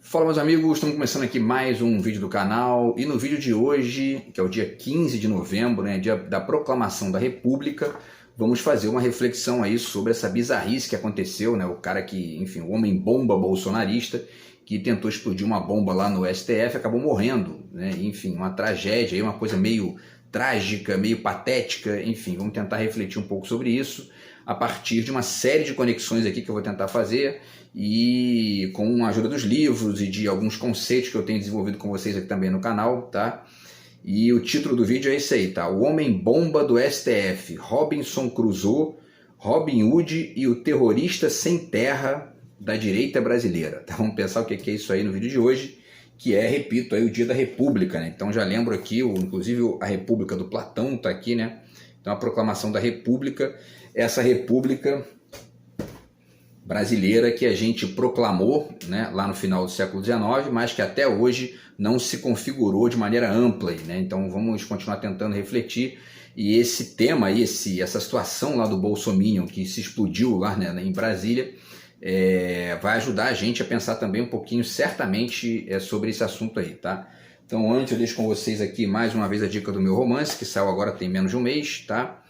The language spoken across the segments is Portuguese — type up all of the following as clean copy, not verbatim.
Fala, meus amigos, estamos começando aqui mais um vídeo do canal e no vídeo de hoje, que é o dia 15 de novembro, né, dia da proclamação da República, vamos fazer uma reflexão aí sobre essa bizarrice que aconteceu, né, o cara que, enfim, o homem-bomba bolsonarista que tentou explodir uma bomba lá no STF, acabou morrendo, né, enfim, uma tragédia, uma coisa meio trágica, meio patética, enfim, vamos tentar refletir um pouco sobre isso a partir de uma série de conexões aqui que eu vou tentar fazer e com a ajuda dos livros e de alguns conceitos que eu tenho desenvolvido com vocês aqui também no canal, tá? E o título do vídeo é esse aí, tá? O Homem-Bomba do STF, Robinson Crusoe, Robin Hood e o terrorista sem terra da direita brasileira. Tá? Vamos pensar o que é isso aí no vídeo de hoje, que é, repito, aí o dia da República, né? Então já lembro aqui, inclusive a República do Platão tá aqui, né? Então a proclamação da República, essa República brasileira que a gente proclamou, né, lá no final do século XIX, mas que até hoje não se configurou de maneira ampla, né? Então vamos continuar tentando refletir, e esse tema, essa situação lá do Bolsominion que se explodiu lá, né, em Brasília, vai ajudar a gente a pensar também um pouquinho, certamente, sobre esse assunto aí, tá? Então antes eu deixo com vocês aqui mais uma vez a dica do meu romance, que saiu agora tem menos de um mês, tá?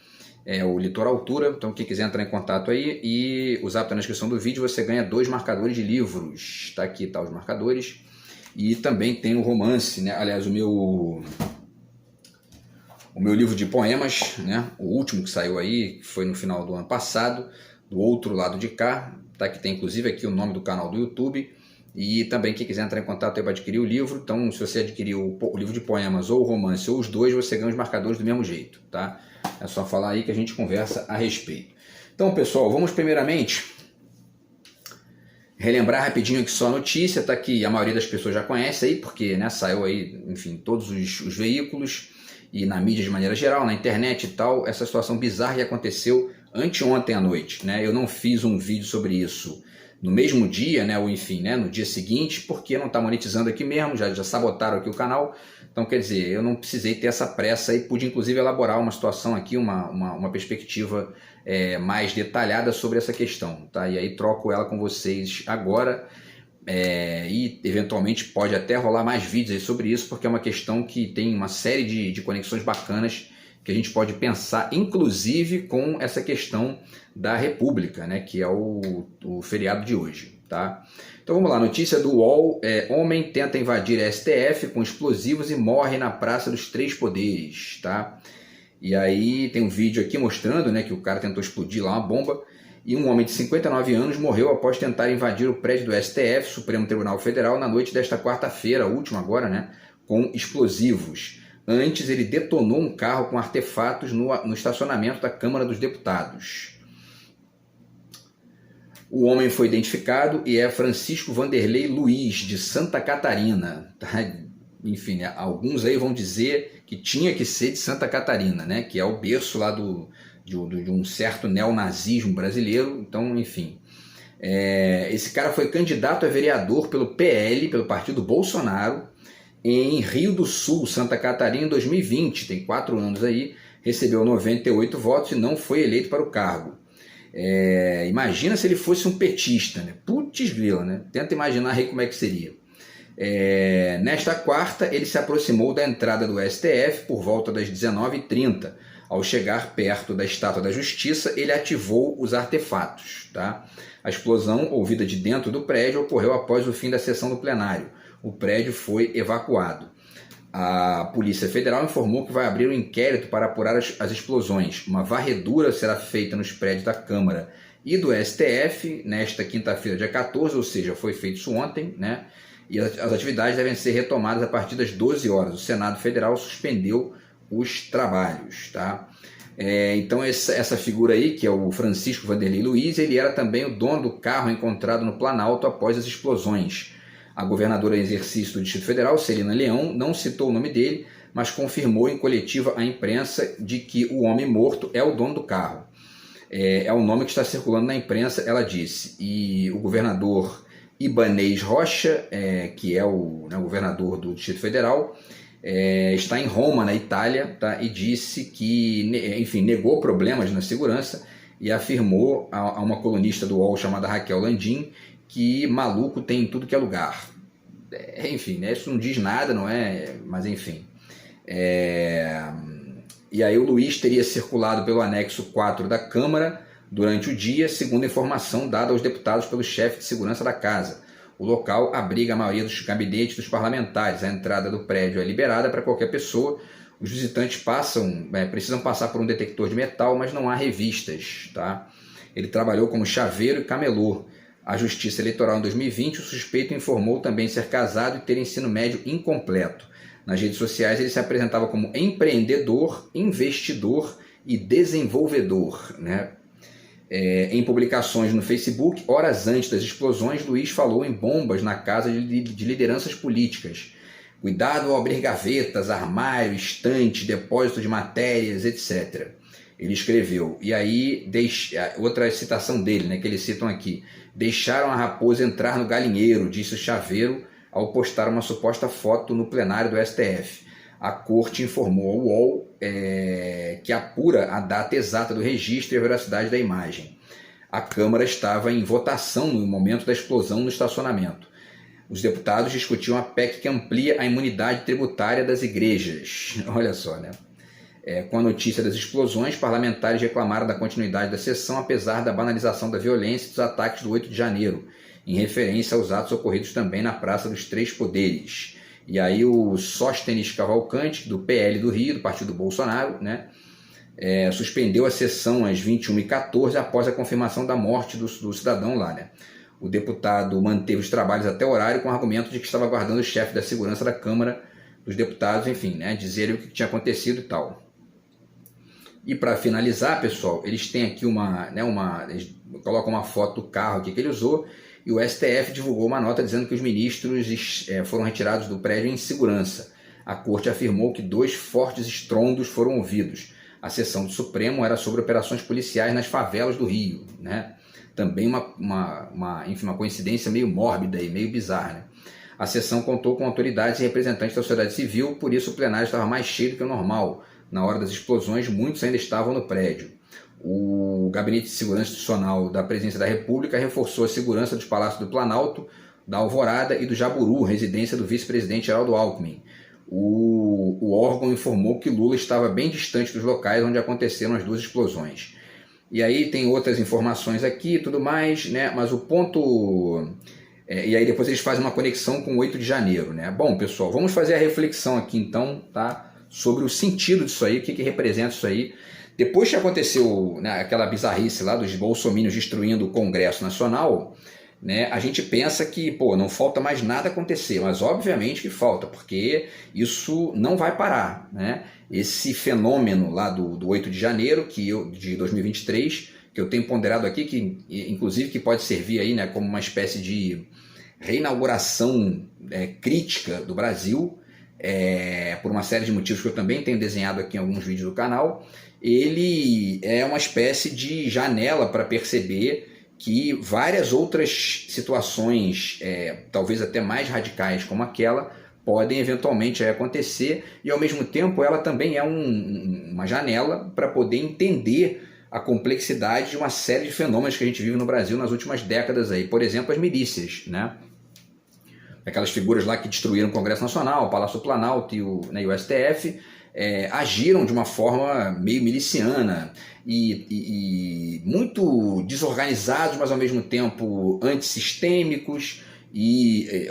É o Litor Altura, então quem quiser entrar em contato aí e o zap tá na descrição do vídeo, você ganha 2 marcadores de livros, tá aqui, tá os marcadores, e também tem o romance, né, aliás, o meu livro de poemas, né, o último que saiu aí, que foi no final do ano passado, do outro lado de cá, tá, que tem inclusive aqui o nome do canal do YouTube, e também quem quiser entrar em contato aí para adquirir o livro, então se você adquirir o livro de poemas ou o romance ou os dois, você ganha os marcadores do mesmo jeito, tá? É só falar aí que a gente conversa a respeito. Então, pessoal, vamos primeiramente relembrar rapidinho aqui só a notícia, tá, que a maioria das pessoas já conhece aí, porque, né, saiu aí, enfim, todos os veículos e na mídia de maneira geral, na internet e tal, essa situação bizarra que aconteceu anteontem à noite, né? Eu não fiz um vídeo sobre isso no mesmo dia, né, ou enfim, né, no dia seguinte, porque não está monetizando aqui mesmo, já sabotaram aqui o canal. Então, quer dizer, eu não precisei ter essa pressa e pude, inclusive, elaborar uma situação aqui, uma perspectiva mais detalhada sobre essa questão, tá? E aí troco ela com vocês agora e, eventualmente, pode até rolar mais vídeos aí sobre isso, porque é uma questão que tem uma série de conexões bacanas que a gente pode pensar, inclusive, com essa questão da República, né, que é o feriado de hoje, tá? Então vamos lá, notícia do UOL, homem tenta invadir STF com explosivos e morre na Praça dos Três Poderes, tá? E aí tem um vídeo aqui mostrando, né, que o cara tentou explodir lá uma bomba e um homem de 59 anos morreu após tentar invadir o prédio do STF, Supremo Tribunal Federal, na noite desta quarta-feira, última agora, né, com explosivos. Antes ele detonou um carro com artefatos no estacionamento da Câmara dos Deputados. O homem foi identificado e é Francisco Vanderlei Luiz, de Santa Catarina. Tá? Enfim, alguns aí vão dizer que tinha que ser de Santa Catarina, né? Que é o berço lá de um certo neonazismo brasileiro. Então, enfim. Esse cara foi candidato a vereador pelo PL, pelo partido Bolsonaro, em Rio do Sul, Santa Catarina, em 2020. Tem 4 anos aí. Recebeu 98 votos e não foi eleito para o cargo. Imagina se ele fosse um petista, né? Putz grila, né? Tenta imaginar aí como é que seria. Nesta quarta, ele se aproximou da entrada do STF por volta das 19h30. Ao chegar perto da Estátua da Justiça, ele ativou os artefatos, tá? A explosão, ouvida de dentro do prédio, ocorreu após o fim da sessão do plenário. O prédio foi evacuado. A Polícia Federal informou que vai abrir um inquérito para apurar as explosões. Uma varredura será feita nos prédios da Câmara e do STF nesta quinta-feira, dia 14, ou seja, foi feito isso ontem, né? E as atividades devem ser retomadas a partir das 12 horas. O Senado Federal suspendeu os trabalhos, tá? Então essa figura aí, que é o Francisco Vanderlei Luiz, ele era também o dono do carro encontrado no Planalto após as explosões. A governadora em exercício do Distrito Federal, Celina Leão, não citou o nome dele, mas confirmou em coletiva à imprensa de que o homem morto é o dono do carro. É o nome que está circulando na imprensa, ela disse. E o governador Ibanez Rocha, que é o governador do Distrito Federal, está em Roma, na Itália, tá? E disse que, enfim, negou problemas na segurança e afirmou a uma colunista do UOL chamada Raquel Landim que maluco tem em tudo que é lugar. enfim, né, isso não diz nada, não é? Mas enfim. E aí o Luiz teria circulado pelo anexo 4 da Câmara durante o dia, segundo a informação dada aos deputados pelo chefe de segurança da casa. O local abriga a maioria dos gabinetes dos parlamentares. A entrada do prédio é liberada para qualquer pessoa. Os visitantes precisam passar por um detector de metal, mas não há revistas. Tá? Ele trabalhou como chaveiro e camelô. A Justiça Eleitoral em 2020, o suspeito informou também ser casado e ter ensino médio incompleto. Nas redes sociais ele se apresentava como empreendedor, investidor e desenvolvedor, né? Em publicações no Facebook, horas antes das explosões, Luiz falou em bombas na casa de lideranças políticas. Cuidado ao abrir gavetas, armário, estante, depósito de matérias, etc. Ele escreveu, e aí, outra citação dele, né, que eles citam aqui: deixaram a raposa entrar no galinheiro, disse o chaveiro ao postar uma suposta foto no plenário do STF. A corte informou ao UOL que apura a data exata do registro e a veracidade da imagem. A Câmara estava em votação no momento da explosão no estacionamento. Os deputados discutiam a PEC que amplia a imunidade tributária das igrejas. Olha só, né? Com a notícia das explosões, parlamentares reclamaram da continuidade da sessão, apesar da banalização da violência e dos ataques do 8 de janeiro, em referência aos atos ocorridos também na Praça dos Três Poderes. E aí o Sóstenes Cavalcante, do PL do Rio, do partido Bolsonaro, né, suspendeu a sessão às 21h14 após a confirmação da morte do cidadão lá, né? O deputado manteve os trabalhos até o horário com o argumento de que estava aguardando o chefe da segurança da Câmara dos Deputados, enfim, né, dizerem o que tinha acontecido e tal. E para finalizar, pessoal, eles têm aqui eles colocam uma foto do carro aqui que ele usou, e o STF divulgou uma nota dizendo que os ministros foram retirados do prédio em segurança. A corte afirmou que 2 fortes estrondos foram ouvidos. A sessão do Supremo era sobre operações policiais nas favelas do Rio, né? Também uma coincidência meio mórbida e meio bizarra, né? A sessão contou com autoridades e representantes da sociedade civil, por isso o plenário estava mais cheio do que o normal. Na hora das explosões, muitos ainda estavam no prédio. O Gabinete de Segurança Institucional da Presidência da República reforçou a segurança dos Palácios do Planalto, da Alvorada e do Jaburu, residência do vice-presidente Geraldo Alckmin. O órgão informou que Lula estava bem distante dos locais onde aconteceram as 2 explosões. E aí tem outras informações aqui e tudo mais, né? Mas o ponto... e aí depois eles fazem uma conexão com o 8 de janeiro, né? Bom, pessoal, vamos fazer a reflexão aqui então, tá? Sobre o sentido disso aí, o que representa isso aí. Depois que aconteceu, né, aquela bizarrice lá dos bolsominions destruindo o Congresso Nacional, né, a gente pensa que não falta mais nada acontecer, mas obviamente que falta, porque isso não vai parar, né? Esse fenômeno lá do 8 de janeiro, de 2023, que eu tenho ponderado aqui, que inclusive que pode servir aí, né, como uma espécie de reinauguração crítica do Brasil, por uma série de motivos que eu também tenho desenhado aqui em alguns vídeos do canal. Ele é uma espécie de janela para perceber que várias outras situações, talvez até mais radicais como aquela, podem eventualmente acontecer, e ao mesmo tempo ela também é uma janela para poder entender a complexidade de uma série de fenômenos que a gente vive no Brasil nas últimas décadas aí. Por exemplo, as milícias, né? Aquelas figuras lá que destruíram o Congresso Nacional, o Palácio Planalto e o STF, agiram de uma forma meio miliciana e muito desorganizados, mas ao mesmo tempo antissistêmicos, e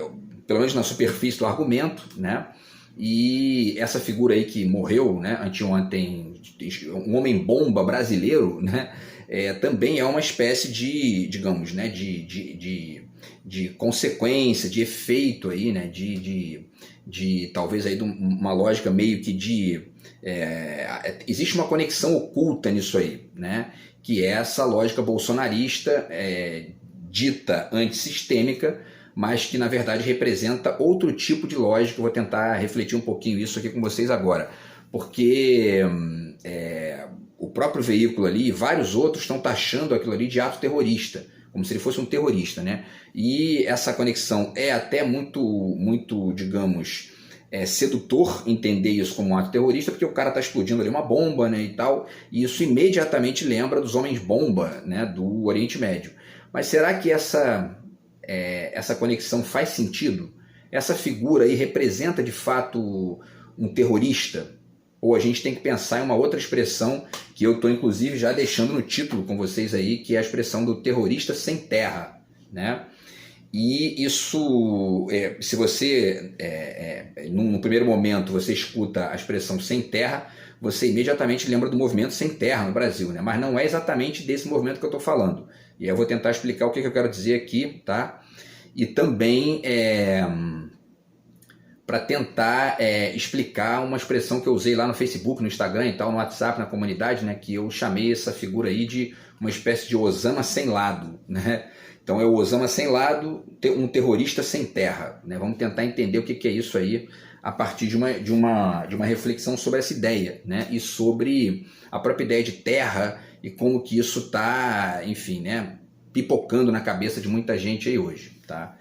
pelo menos na superfície do argumento, né? E essa figura aí que morreu, né, anteontem, um homem-bomba brasileiro, né, também é uma espécie de, digamos, né, de consequência, de efeito aí, né, de talvez aí uma lógica meio que existe uma conexão oculta nisso aí, né, que é essa lógica bolsonarista dita antissistêmica, mas que na verdade representa outro tipo de lógica. Eu vou tentar refletir um pouquinho isso aqui com vocês agora, porque o próprio veículo ali e vários outros estão taxando aquilo ali de ato terrorista, como se ele fosse um terrorista, né? E essa conexão é até muito, digamos, sedutor entender isso como um ato terrorista, porque o cara está explodindo ali uma bomba, né, e tal, e isso imediatamente lembra dos homens-bomba, né, do Oriente Médio. Mas será que essa conexão faz sentido? essa figura aí representa de fato um terrorista? Ou a gente tem que pensar em uma outra expressão que eu estou inclusive já deixando no título com vocês aí, que é a expressão do terrorista sem terra, né? E isso, se você, num primeiro momento, você escuta a expressão sem terra, você imediatamente lembra do movimento sem terra no Brasil, né? Mas não é exatamente desse movimento que eu estou falando. E aí eu vou tentar explicar o que eu quero dizer aqui, tá? E também para tentar explicar uma expressão que eu usei lá no Facebook, no Instagram e tal, no WhatsApp, na comunidade, né? Que eu chamei essa figura aí de uma espécie de Osama sem lado, né? Então é o Osama sem lado, um terrorista sem terra, né? Vamos tentar entender o que é isso aí a partir de uma reflexão sobre essa ideia, né? E sobre a própria ideia de terra e como que isso está, enfim, né? Pipocando na cabeça de muita gente aí hoje, tá?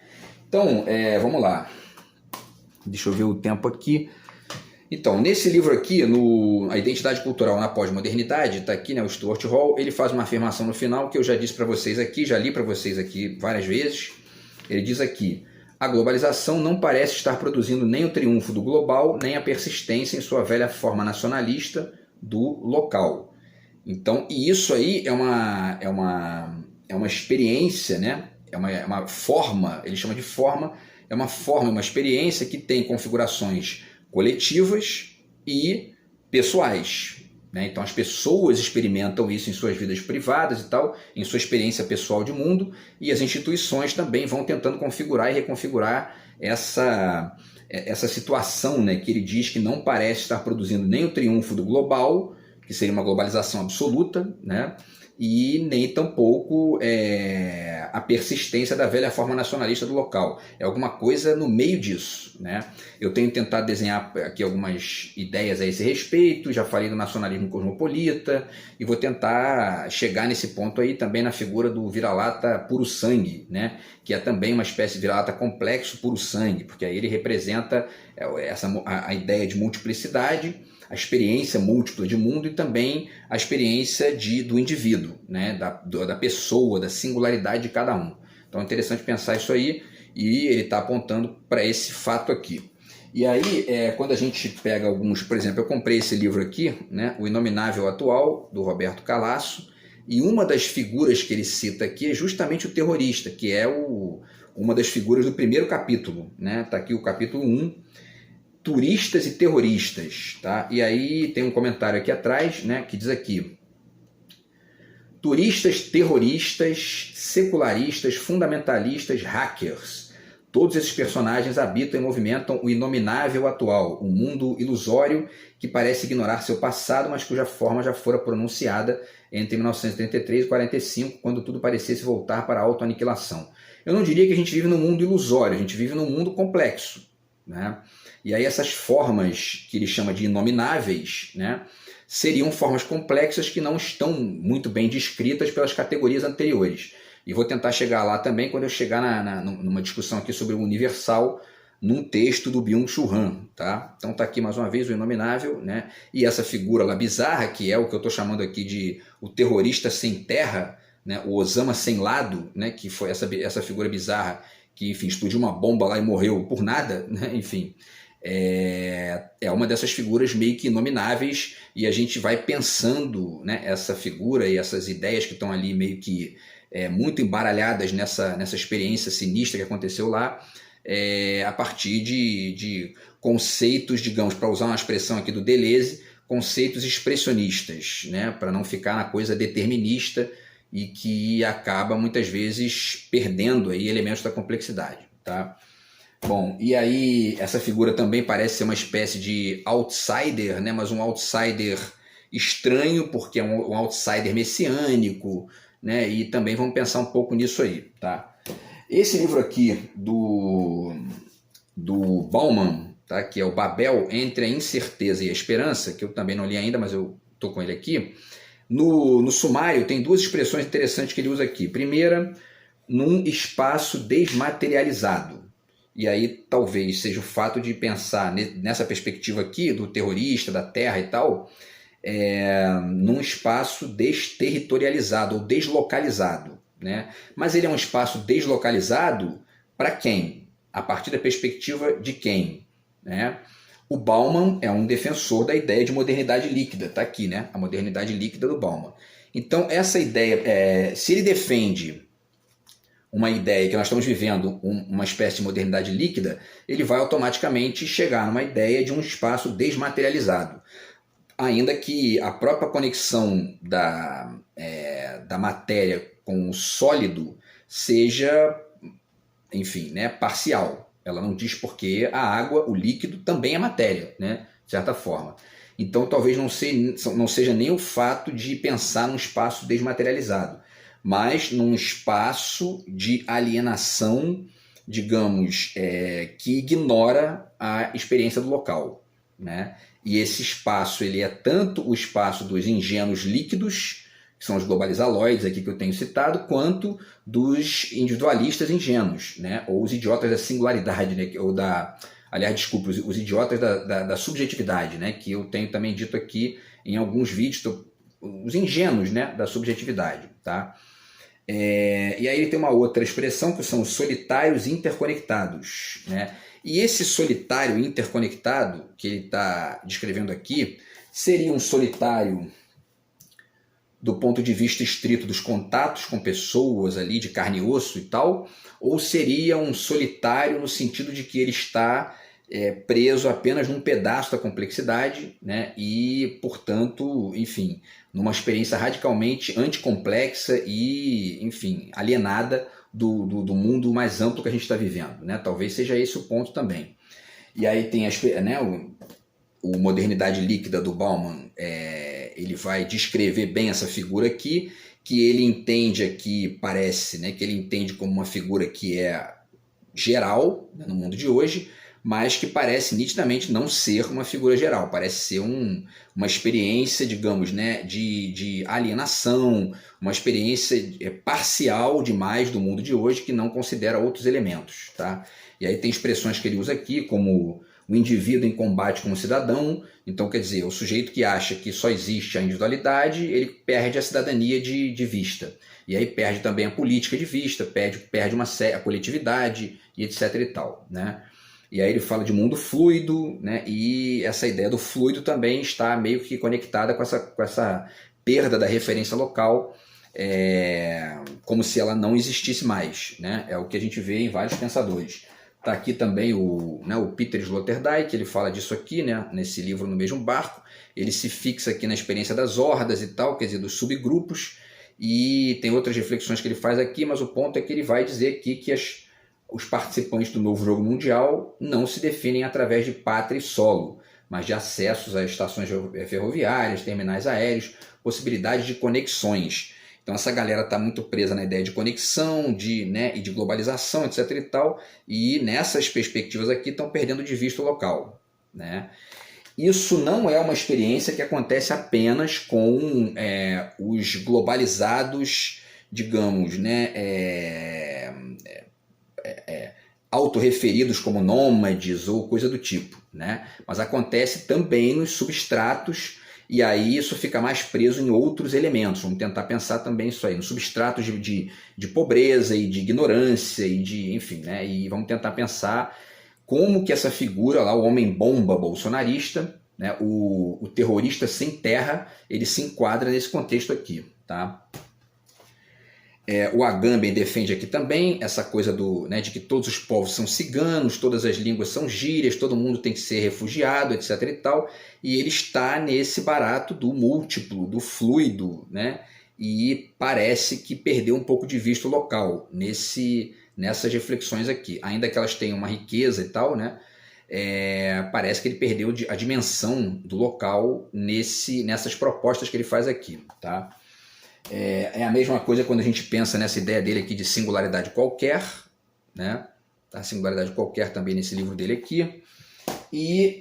Então, vamos lá. Deixa eu ver o tempo aqui. Então, nesse livro aqui, A Identidade Cultural na Pós-Modernidade, está aqui, né, o Stuart Hall, ele faz uma afirmação no final que eu já disse para vocês aqui, já li para vocês aqui várias vezes. Ele diz aqui: a globalização não parece estar produzindo nem o triunfo do global, nem a persistência em sua velha forma nacionalista do local. Então, e isso aí é uma experiência, né? É uma forma, ele chama de forma, uma experiência que tem configurações coletivas e pessoais, né? Então as pessoas experimentam isso em suas vidas privadas e tal, em sua experiência pessoal de mundo, e as instituições também vão tentando configurar e reconfigurar essa situação, né, que ele diz que não parece estar produzindo nem o triunfo do global, que seria uma globalização absoluta, né? E nem tampouco a persistência da velha forma nacionalista do local. É alguma coisa no meio disso, né? Eu tenho tentado desenhar aqui algumas ideias a esse respeito, já falei do nacionalismo cosmopolita, e vou tentar chegar nesse ponto aí também na figura do vira-lata puro sangue, né? Que é também uma espécie de vira-lata complexo puro sangue, porque aí ele representa a ideia de multiplicidade, a experiência múltipla de mundo e também a experiência do indivíduo, né? da pessoa, da singularidade de cada um. Então é interessante pensar isso aí, e ele está apontando para esse fato aqui. E aí, quando a gente pega alguns, por exemplo, eu comprei esse livro aqui, né? O Inominável Atual, do Roberto Calasso, e uma das figuras que ele cita aqui é justamente o terrorista, que é uma das figuras do primeiro capítulo, né? Está aqui o capítulo 1, Turistas e Terroristas, tá? E aí tem um comentário aqui atrás, né, que diz aqui: turistas, terroristas, secularistas, fundamentalistas, hackers. Todos esses personagens habitam e movimentam o inominável atual, um mundo ilusório que parece ignorar seu passado, mas cuja forma já fora pronunciada entre 1933 e 1945, quando tudo parecesse voltar para a autoaniquilação. Eu não diria que a gente vive num mundo ilusório, a gente vive num mundo complexo, né? E aí essas formas que ele chama de inomináveis, né, seriam formas complexas que não estão muito bem descritas pelas categorias anteriores. E vou tentar chegar lá também quando eu chegar numa discussão aqui sobre o universal, num texto do Byung-Chul Han, tá? Então tá aqui mais uma vez o inominável, né? E essa figura lá bizarra, que é o que eu estou chamando aqui de o terrorista sem terra, né? O Osama sem lado, né? Que foi essa figura bizarra que, enfim, explodiu uma bomba lá e morreu por nada, né? Enfim, é uma dessas figuras meio que inomináveis, e a gente vai pensando, né, essa figura e essas ideias que estão ali meio que muito embaralhadas nessa experiência sinistra que aconteceu lá, a partir de conceitos, digamos, para usar uma expressão aqui do Deleuze, conceitos expressionistas, né, para não ficar na coisa determinista e que acaba muitas vezes perdendo aí elementos da complexidade, tá? Bom, e aí essa figura também parece ser uma espécie de outsider, né? Mas um outsider estranho, porque é um outsider messiânico, né? E também vamos pensar um pouco nisso aí, tá? Esse livro aqui do Bauman, tá? Que é o Babel entre a Incerteza e a Esperança, que eu também não li ainda, mas eu estou com ele aqui. No sumário tem duas expressões interessantes que ele usa aqui. Primeira, num espaço desmaterializado. E aí talvez seja o fato de pensar nessa perspectiva aqui do terrorista, da terra e tal, num espaço desterritorializado ou deslocalizado, né? Mas ele é um espaço deslocalizado para quem? a partir da perspectiva de quem? Né? O Bauman é um defensor da ideia de modernidade líquida, está aqui, né? A modernidade líquida do Bauman. Então, essa ideia, se ele defende uma ideia que nós estamos vivendo uma espécie de modernidade líquida, ele vai automaticamente chegar numa ideia de um espaço desmaterializado. Ainda que a própria conexão da matéria com o sólido seja, enfim, né, parcial. Ela não diz porque a água, o líquido, também é matéria, né, de certa forma. Então talvez não seja nem o fato de pensar num espaço desmaterializado, mas num espaço de alienação, digamos, que ignora a experiência do local, né? E esse espaço ele é tanto o espaço dos ingênuos líquidos, que são os globalizaloides aqui que eu tenho citado, quanto dos individualistas ingênuos, né? Ou os idiotas da singularidade, né? Aliás, desculpa, os idiotas da subjetividade, né? Que eu tenho também dito aqui em alguns vídeos, os ingênuos, né? Da subjetividade, tá? E aí ele tem uma outra expressão que são os solitários interconectados, né? E esse solitário interconectado que ele está descrevendo aqui seria um solitário do ponto de vista estrito dos contatos com pessoas ali de carne e osso e tal, ou seria um solitário no sentido de que ele está preso apenas num pedaço da complexidade, né? E, portanto, enfim, numa experiência radicalmente anticomplexa e, enfim, alienada do mundo mais amplo que a gente está vivendo, né? Talvez seja esse o ponto também. E aí tem o modernidade líquida do Bauman, ele vai descrever bem essa figura aqui, que ele entende aqui, parece, né, que ele entende como uma figura que é geral, né, no mundo de hoje, mas que parece nitidamente não ser uma figura geral, parece ser uma experiência, digamos, né, de alienação, uma experiência parcial demais do mundo de hoje que não considera outros elementos, tá? E aí tem expressões que ele usa aqui, como o indivíduo em combate como cidadão. Então, quer dizer, o sujeito que acha que só existe a individualidade, ele perde a cidadania de vista. E aí perde também a política de vista, perde a coletividade e etc e tal, né? E aí ele fala de mundo fluido, né? E essa ideia do fluido também está meio que conectada com essa perda da referência local, como se ela não existisse mais, né? É o que a gente vê em vários pensadores. Está aqui também o Peter Sloterdijk, ele fala disso aqui, né? Nesse livro No Mesmo Barco. Ele se fixa aqui na experiência das hordas e tal, quer dizer, dos subgrupos, e tem outras reflexões que ele faz aqui, mas o ponto é que ele vai dizer aqui que os participantes do novo jogo mundial não se definem através de pátria e solo, mas de acessos a estações ferroviárias, terminais aéreos, possibilidades de conexões. Então essa galera está muito presa na ideia de conexão, e de globalização, etc e tal, e nessas perspectivas aqui estão perdendo de vista o local, né? Isso não é uma experiência que acontece apenas com os globalizados, digamos, né, autorreferidos como nômades ou coisa do tipo, né? Mas acontece também nos substratos, e aí isso fica mais preso em outros elementos. Vamos tentar pensar também isso aí, nos substratos de pobreza e de ignorância, enfim, né? E vamos tentar pensar como que essa figura lá, o homem-bomba bolsonarista, né, o terrorista sem terra, ele se enquadra nesse contexto aqui, tá? O Agamben defende aqui também essa coisa de que todos os povos são ciganos, todas as línguas são gírias, todo mundo tem que ser refugiado, etc. e tal, e ele está nesse barato do múltiplo, do fluido, né? E parece que perdeu um pouco de vista o local nessas reflexões aqui, ainda que elas tenham uma riqueza e tal, né? Parece que ele perdeu a dimensão do local nessas propostas que ele faz aqui, tá? É a mesma coisa quando a gente pensa nessa ideia dele aqui de singularidade qualquer, né? A singularidade qualquer também nesse livro dele aqui. E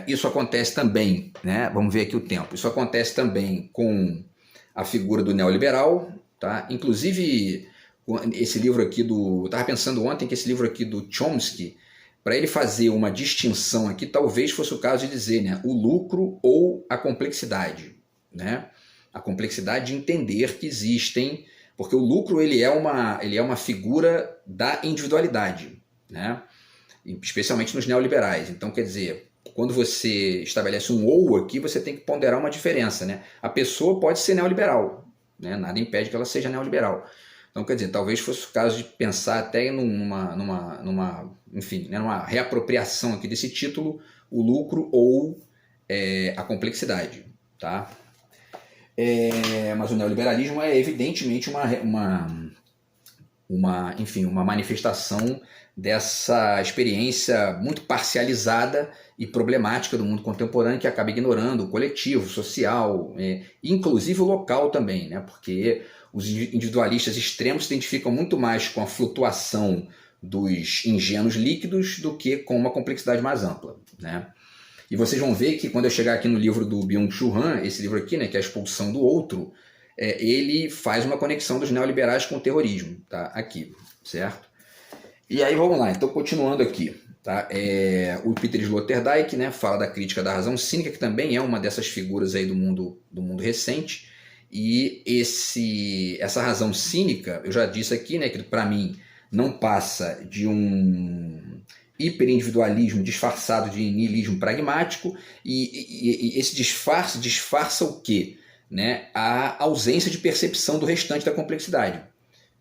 isso acontece também, né? Vamos ver aqui o tempo. Isso acontece também com a figura do neoliberal, tá? Inclusive, esse livro aqui eu estava pensando ontem que esse livro aqui do Chomsky, para ele fazer uma distinção aqui, talvez fosse o caso de dizer, né? O lucro ou a complexidade, né? A complexidade de entender que existem, porque o lucro ele é uma figura da individualidade, né? Especialmente nos neoliberais. Então, quer dizer, quando você estabelece um ou aqui, você tem que ponderar uma diferença, né? A pessoa pode ser neoliberal, né? Nada impede que ela seja neoliberal. Então, quer dizer, talvez fosse o caso de pensar até enfim, né, numa reapropriação aqui desse título, o lucro ou a complexidade, tá? Mas o neoliberalismo é evidentemente enfim, uma manifestação dessa experiência muito parcializada e problemática do mundo contemporâneo, que acaba ignorando o coletivo, o social, inclusive o local também, né? Porque os individualistas extremos se identificam muito mais com a flutuação dos ingênuos líquidos do que com uma complexidade mais ampla, né? E vocês vão ver que quando eu chegar aqui no livro do Byung-Chul Han, esse livro aqui, né, que é a expulsão do outro, ele faz uma conexão dos neoliberais com o terrorismo, tá? Aqui, certo? E aí vamos lá, então continuando aqui, tá? O Peter Sloterdijk, né, fala da crítica da razão cínica, que também é uma dessas figuras aí do mundo recente, e essa razão cínica, eu já disse aqui, né, que para mim não passa de um hiperindividualismo disfarçado de niilismo pragmático, e esse disfarça o quê? Né? A ausência de percepção do restante da complexidade.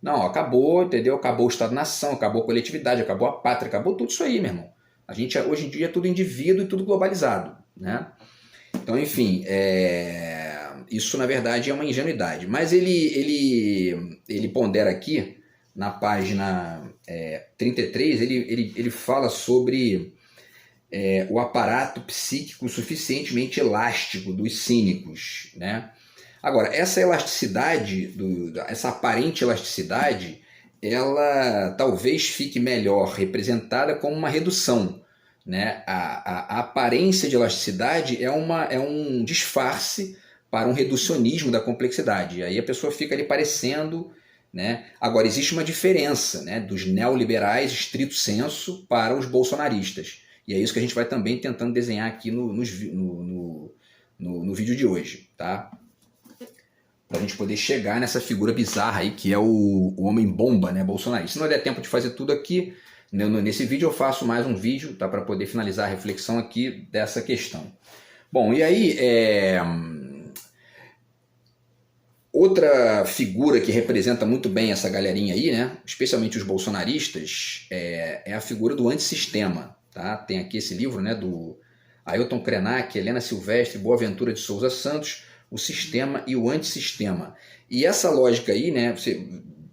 Não, acabou, entendeu? Acabou o Estado-nação, acabou a coletividade, acabou a pátria, acabou tudo isso aí, meu irmão. A gente hoje em dia é tudo indivíduo e tudo globalizado, né? Então, enfim, isso na verdade é uma ingenuidade. Mas ele pondera aqui, na página 33, ele fala sobre o aparato psíquico suficientemente elástico dos cínicos, né? Agora, essa elasticidade, essa aparente elasticidade, ela talvez fique melhor representada como uma redução, né? A aparência de elasticidade é um disfarce para um reducionismo da complexidade. E aí a pessoa fica ali parecendo, né? Agora, existe uma diferença, né, dos neoliberais estrito sensu para os bolsonaristas. E é isso que a gente vai também tentando desenhar aqui no vídeo de hoje, tá? Para a gente poder chegar nessa figura bizarra aí, que é o homem-bomba, né, bolsonarista. Se não der tempo de fazer tudo aqui, nesse vídeo eu faço mais um vídeo, tá, para poder finalizar a reflexão aqui dessa questão. Bom, e aí, outra figura que representa muito bem essa galerinha aí, né, especialmente os bolsonaristas, é a figura do antissistema. Tá? Tem aqui esse livro, né, do Ailton Krenak, Helena Silvestre, Boaventura de Souza Santos, O Sistema e o Antissistema. E essa lógica aí, né,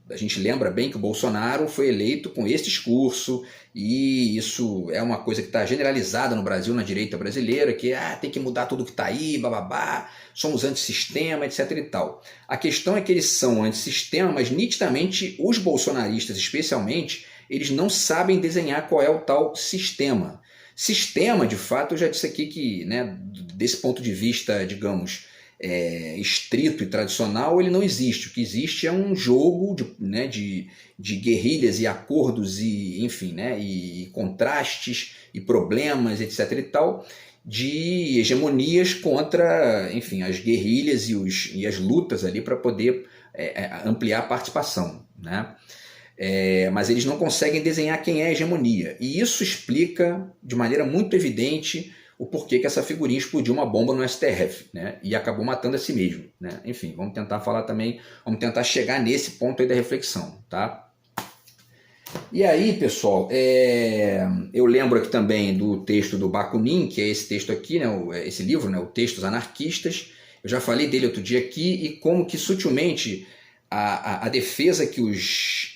a gente lembra bem que o Bolsonaro foi eleito com esse discurso, e isso é uma coisa que está generalizada no Brasil, na direita brasileira, que tem que mudar tudo que está aí, bababá, somos antissistema, etc. e tal. A questão é que eles são antissistema, mas nitidamente os bolsonaristas, especialmente, eles não sabem desenhar qual é o tal sistema. Sistema, de fato, eu já disse aqui que, né, desse ponto de vista, digamos, estrito e tradicional, ele não existe. O que existe é um jogo de guerrilhas e acordos e, enfim, né, e contrastes e problemas, etc. e tal, de hegemonias contra, enfim, as guerrilhas e as lutas ali para poder ampliar a participação, né? Mas eles não conseguem desenhar quem é a hegemonia. E isso explica de maneira muito evidente o porquê que essa figurinha explodiu uma bomba no STF, né? E acabou matando a si mesmo, né? Enfim, vamos tentar falar também, vamos tentar chegar nesse ponto aí da reflexão, tá? E aí, pessoal, eu lembro aqui também do texto do Bakunin, que é esse texto aqui, né? Esse livro, né? O Textos Anarquistas. Eu já falei dele outro dia aqui, e como que sutilmente a defesa que os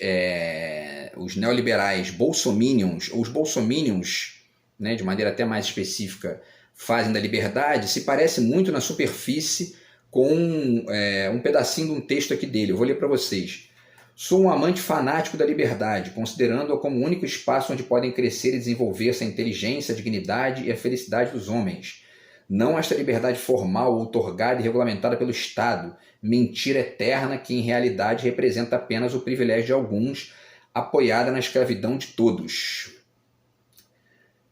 neoliberais bolsominions, ou os bolsominions, né, de maneira até mais específica, fazem da liberdade, se parece muito na superfície com um pedacinho de um texto aqui dele. Eu vou ler para vocês. Sou um amante fanático da liberdade, considerando-a como o único espaço onde podem crescer e desenvolver-se a inteligência, a dignidade e a felicidade dos homens. Não esta liberdade formal, outorgada e regulamentada pelo Estado, mentira eterna que em realidade representa apenas o privilégio de alguns, apoiada na escravidão de todos.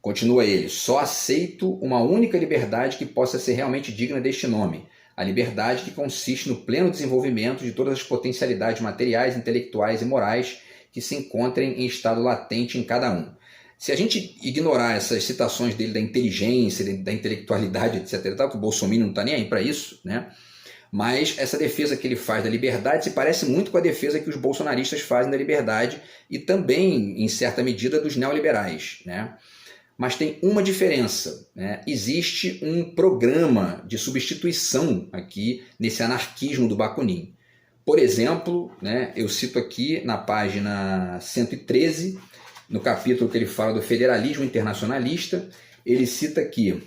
Continua ele, só aceito uma única liberdade que possa ser realmente digna deste nome, a liberdade que consiste no pleno desenvolvimento de todas as potencialidades materiais, intelectuais e morais que se encontrem em estado latente em cada um. Se a gente ignorar essas citações dele da inteligência, da intelectualidade, etc., que o Bolsonaro não está nem aí para isso, né? Mas essa defesa que ele faz da liberdade se parece muito com a defesa que os bolsonaristas fazem da liberdade e também, em certa medida, dos neoliberais, né? Mas tem uma diferença, né? Existe um programa de substituição aqui nesse anarquismo do Bakunin. Por exemplo, né, eu cito aqui na página 113, no capítulo que ele fala do federalismo internacionalista, ele cita aqui,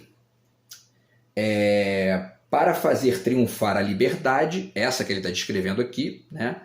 para fazer triunfar a liberdade, essa que ele está descrevendo aqui, né,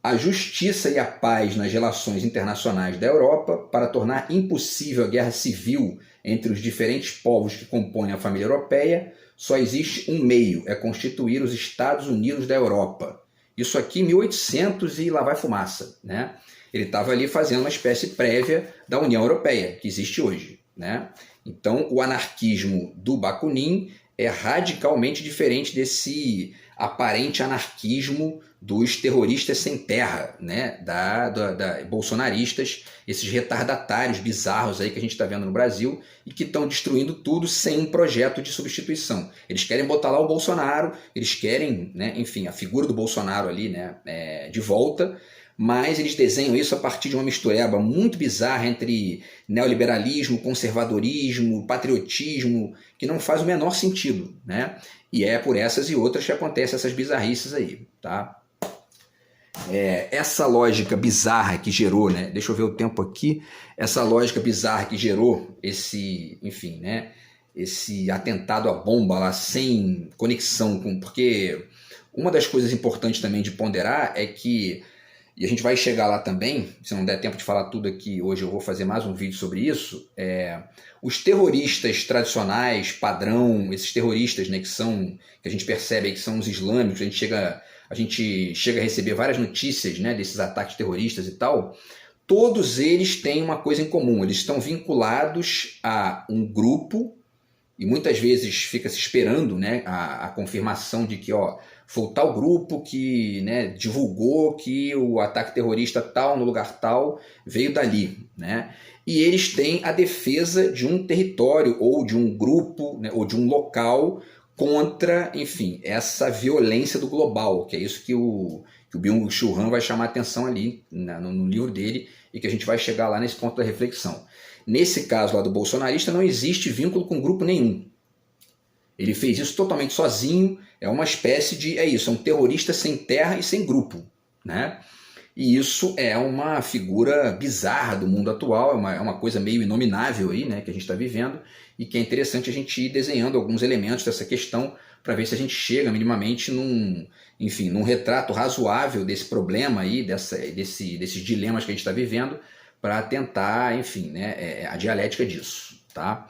a justiça e a paz nas relações internacionais da Europa, para tornar impossível a guerra civil entre os diferentes povos que compõem a família europeia, só existe um meio, é constituir os Estados Unidos da Europa. Isso aqui, 1800 e lá vai fumaça, né? Ele estava ali fazendo uma espécie prévia da União Europeia, que existe hoje, né? Então, o anarquismo do Bakunin é radicalmente diferente desse aparente anarquismo dos terroristas sem terra, né? da bolsonaristas, esses retardatários bizarros aí que a gente está vendo no Brasil e que estão destruindo tudo sem um projeto de substituição. Eles querem botar lá o Bolsonaro, eles querem, né, enfim, a figura do Bolsonaro ali, né, de volta, mas eles desenham isso a partir de uma mistureba muito bizarra entre neoliberalismo, conservadorismo, patriotismo, que não faz o menor sentido, né? E é por essas e outras que acontecem essas bizarrices aí, tá? Essa lógica bizarra que gerou, né? Deixa eu ver o tempo aqui. Essa lógica bizarra que gerou esse, enfim, né? Esse atentado à bomba lá sem conexão com... Porque uma das coisas importantes também de ponderar é que, e a gente vai chegar lá também, se não der tempo de falar tudo aqui, hoje eu vou fazer mais um vídeo sobre isso, os terroristas tradicionais, padrão, esses terroristas, né, que a gente percebe aí que são os islâmicos, a gente chega a receber várias notícias, né, desses ataques terroristas e tal, todos eles têm uma coisa em comum, eles estão vinculados a um grupo, e muitas vezes fica se esperando, né, a confirmação de que foi o tal grupo que, né, divulgou que o ataque terrorista tal, no lugar tal, veio dali, né? E eles têm a defesa de um território ou de um grupo, né, ou de um local contra, enfim, essa violência do global, que é isso que o Byung-Chul Han vai chamar a atenção ali no livro dele e que a gente vai chegar lá nesse ponto da reflexão. Nesse caso lá do bolsonarista não existe vínculo com grupo nenhum. Ele fez isso totalmente sozinho, é uma espécie de, é um terrorista sem terra e sem grupo, né? E isso é uma figura bizarra do mundo atual, é uma coisa meio inominável aí, né, que a gente está vivendo, e que é interessante a gente ir desenhando alguns elementos dessa questão para ver se a gente chega minimamente num retrato razoável desse problema aí, desses dilemas que a gente está vivendo, para tentar, enfim, né, a dialética disso, tá?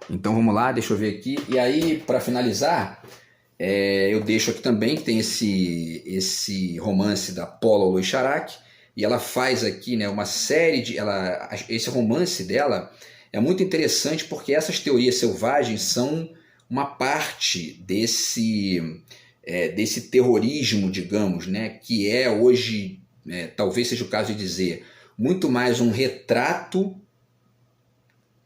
Então vamos lá, deixa eu ver aqui. E aí, para finalizar, eu deixo aqui também que tem esse romance da Paula Oloy-Charach, e ela faz aqui, né, uma série de... esse romance dela é muito interessante porque essas teorias selvagens são uma parte desse terrorismo, digamos, né, que é hoje, talvez seja o caso de dizer, muito mais um retrato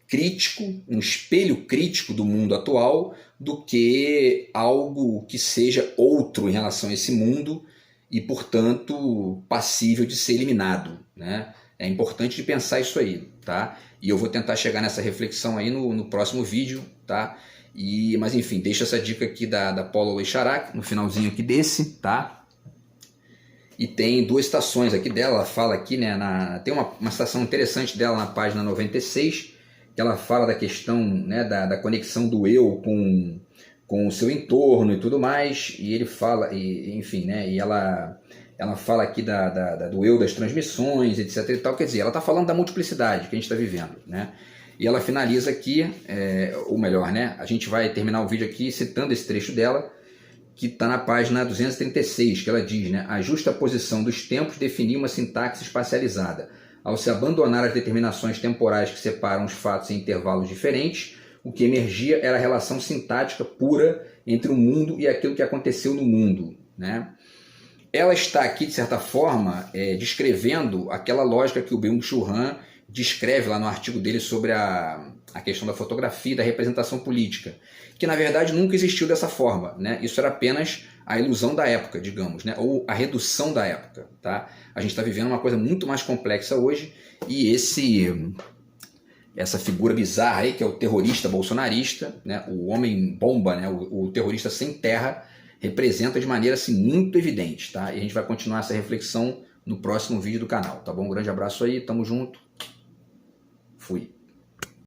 crítico, um espelho crítico do mundo atual, do que algo que seja outro em relação a esse mundo e, portanto, passível de ser eliminado, né? É importante de pensar isso aí, tá? E eu vou tentar chegar nessa reflexão aí no próximo vídeo, tá? Mas enfim, deixa essa dica aqui da Paula Oloy-Charach, no finalzinho aqui desse, tá? E tem duas citações aqui dela, ela fala aqui, né, tem uma citação interessante dela na página 96, que ela fala da questão, né, da conexão do eu com o seu entorno e tudo mais, e ele fala, enfim, né, e ela fala aqui do eu das transmissões, etc e tal, quer dizer, ela está falando da multiplicidade que a gente está vivendo, né, e ela finaliza aqui, ou melhor, né, a gente vai terminar o vídeo aqui citando esse trecho dela, que está na página 236, que ela diz, né, a justaposição dos tempos definia uma sintaxe espacializada. Ao se abandonar as determinações temporais que separam os fatos em intervalos diferentes, o que emergia era a relação sintática pura entre o mundo e aquilo que aconteceu no mundo, né? Ela está aqui, de certa forma, descrevendo aquela lógica que o Byung-Chul Han descreve lá no artigo dele sobre a questão da fotografia e da representação política, que na verdade nunca existiu dessa forma, né? Isso era apenas a ilusão da época, digamos, né? Ou a redução da época, tá? A gente está vivendo uma coisa muito mais complexa hoje e essa figura bizarra aí, que é o terrorista bolsonarista, né? O homem bomba, né? O terrorista sem terra, representa de maneira assim, muito evidente, tá? E a gente vai continuar essa reflexão no próximo vídeo do canal, tá bom? Um grande abraço aí, tamo junto, fui.